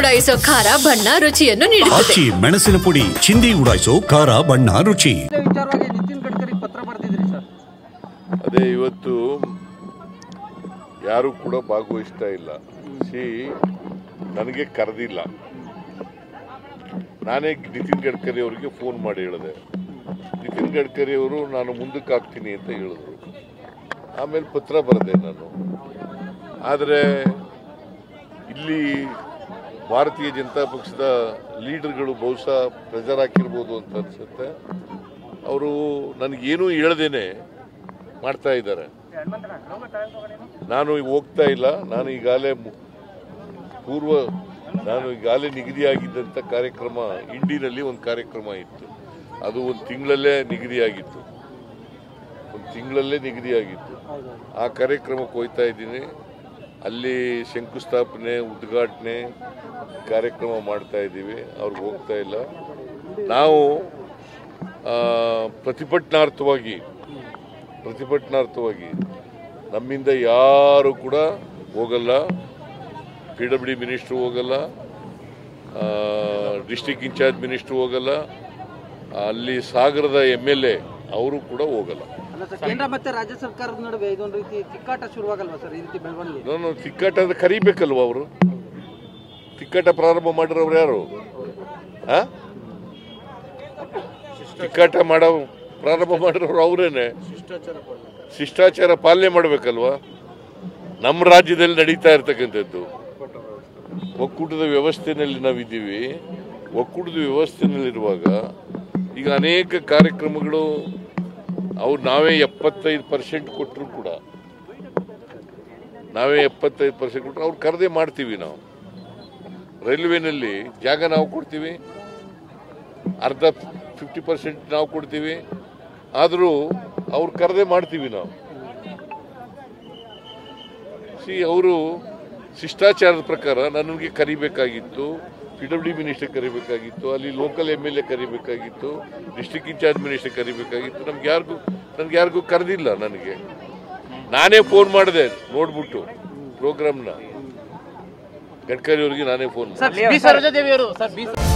ಉಡಾಯಿಸೋ ಖಾರ ಬಣ್ಣ ರುಚಿಯನ್ನು ನೀಡುತ್ತದೆ. ಆಚಿ ಮೆಣಸಿನ ಪುಡಿ ಚಿಂದಿ ಉಡಾಯಿಸೋ ಖಾರ ಬಣ್ಣ ರುಚಿ. ನಿತಿನ್ ಗಡ್ಕರಿ ಪತ್ರ ಬರೆದಿದ್ರಿ ಸರ್. ಅದೇ ಇವತ್ತು ಯಾರು ಕೂಡ ಭಾಗವಹಿಸ್ತಾ ಇಲ್ಲ. ನನಗೆ ಕರೆದಿಲ್ಲ. ನಾನೇ ನಿತಿನ್ ಗಡ್ಕರಿ ಅವರಿಗೆ ಫೋನ್ ಮಾಡಿ ಹೇಳಿದೆ. ನಿತಿನ್ ಗಡ್ಕರಿ ಅವರು ನಾನು ಮುಂದಕ್ಕೆ ಹಾಕ್ತೀನಿ ಅಂತ ಹೇಳಿದ್ರು. ಆಮೇಲೆ ಪತ್ರ ಬರೆದೆ ನಾನು. ಆದರೆ ಇಲ್ಲಿ ಭಾರತೀಯ ಜನತಾ ಪಕ್ಷದ ಲೀಡರ್ಗಳು ಬಹುಶಃ ಪ್ರೆಷರ್ ಹಾಕಿರ್ಬೋದು ಅಂತ ಅನ್ಸುತ್ತೆ. ಅವರು ನನಗೇನೂ ಹೇಳ್ದೇನೆ ಮಾಡ್ತಾ ಇದ್ದಾರೆ. ನಾನು ಹೋಗ್ತಾ ಇಲ್ಲ. ನಾನು ಈಗಾಗಲೇ ನಿಗದಿಯಾಗಿದ್ದಂಥ ಕಾರ್ಯಕ್ರಮ ಇಂಡಿನಲ್ಲಿ ಒಂದು ಕಾರ್ಯಕ್ರಮ ಇತ್ತು. ಅದು ಒಂದು ತಿಂಗಳಲ್ಲೇ ನಿಗದಿಯಾಗಿತ್ತು. ಆ ಕಾರ್ಯಕ್ರಮಕ್ಕೆ ಹೋಗ್ತಾ ಇದ್ದೀನಿ. ಅಲ್ಲಿ ಶಂಕುಸ್ಥಾಪನೆ ಉದ್ಘಾಟನೆ ಕಾರ್ಯಕ್ರಮ ಮಾಡ್ತಾ ಇದ್ದೀವಿ. ಅವ್ರಿಗೆ ಹೋಗ್ತಾ ಇಲ್ಲ. ನಾವು ಪ್ರತಿಭಟನಾರ್ಥವಾಗಿ ನಮ್ಮಿಂದ ಯಾರು ಕೂಡ ಹೋಗಲ್ಲ. PWD ಮಿನಿಸ್ಟ್ರು ಹೋಗಲ್ಲ, ಡಿಸ್ಟ್ರಿಕ್ಟ್ ಇನ್ಚಾರ್ಜ್ ಮಿನಿಸ್ಟ್ರು ಹೋಗಲ್ಲ, ಅಲ್ಲಿ ಸಾಗರದ MLA ಅವರು ಕೂಡ ಹೋಗಲ್ಲ. ಕೇಂದ್ರ ಮತ್ತೆ ರಾಜ್ಯ ಸರ್ಕಾರದ ನಡುವೆ ಇದೊಂದು ರೀತಿ ತಿಕ್ಕಾಟ ಶುರುವಾಗಲ್ವಾ ಸರ್? ಈ ರೀತಿ ಬೆಳವಣಿಗೆ ನಾನು ತಿಕ್ಕಾಟ ಅಂದ್ರೆ ಕರಿಬೇಕಲ್ವ? ಅವರು ತಿಕ್ಕಾಟ ಪ್ರಾರಂಭ ಮಾಡಿರೋರು ಯಾರು? ತಿಕ್ಕಾಟ ಪ್ರಾರಂಭ ಮಾಡಿರೋರು ಅವರೇನೆ. ಶಿಷ್ಟಾಚಾರ ಪಾಲನೆ ಮಾಡಬೇಕಲ್ವಾ? ನಮ್ಮ ರಾಜ್ಯದಲ್ಲಿ ನಡೀತಾ ಇರ್ತಕ್ಕಂಥದ್ದು ಒಕ್ಕೂಟದ ವ್ಯವಸ್ಥೆಯಲ್ಲಿ ನಾವಿದ್ದೀವಿ. ಒಕ್ಕೂಟದ ವ್ಯವಸ್ಥೆಯಲ್ಲಿರುವಾಗ ಈಗ ಅನೇಕ ಕಾರ್ಯಕ್ರಮಗಳು ನಾವೇ 75% ಕೊಟ್ಟರು ಕೂಡ ಅವ್ರು ಕರೆದೇ ಮಾಡ್ತೀವಿ. ನಾವು ರೈಲ್ವೆನಲ್ಲಿ ಜಾಗ ನಾವು ಕೊಡ್ತೀವಿ, ಅರ್ಧ 50% ನಾವು ಕೊಡ್ತೀವಿ. ಆದರೂ ಅವ್ರು ಕರೆದೇ ಮಾಡ್ತೀವಿ ನಾವು. ಅವರು ಶಿಷ್ಟಾಚಾರದ ಪ್ರಕಾರ ನನಗೆ ಕರಿಬೇಕಾಗಿತ್ತು, PWD ಮಿನಿಸ್ಟರ್ ಕರಿಬೇಕಾಗಿತ್ತು, ಅಲ್ಲಿ ಲೋಕಲ್ MLA ಕರಿಬೇಕಾಗಿತ್ತು, ಡಿಸ್ಟ್ರಿಕ್ಟ್ ಇನ್ಚಾರ್ಜ್ ಮಿನಿಸ್ಟರ್ ಕರಿಬೇಕಾಗಿತ್ತು. ನನಗೆ ಯಾರಿಗೂ ಕರೆದಿಲ್ಲ. ನಾನೇ ಫೋನ್ ಮಾಡಿದೆ ನೋಡ್ಬಿಟ್ಟು ಪ್ರೋಗ್ರಾಮ್ನ. ಗಡ್ಕರಿ ಅವರಿಗೆ ನಾನೇ ಫೋನ್ ಮಾಡಿದೆ.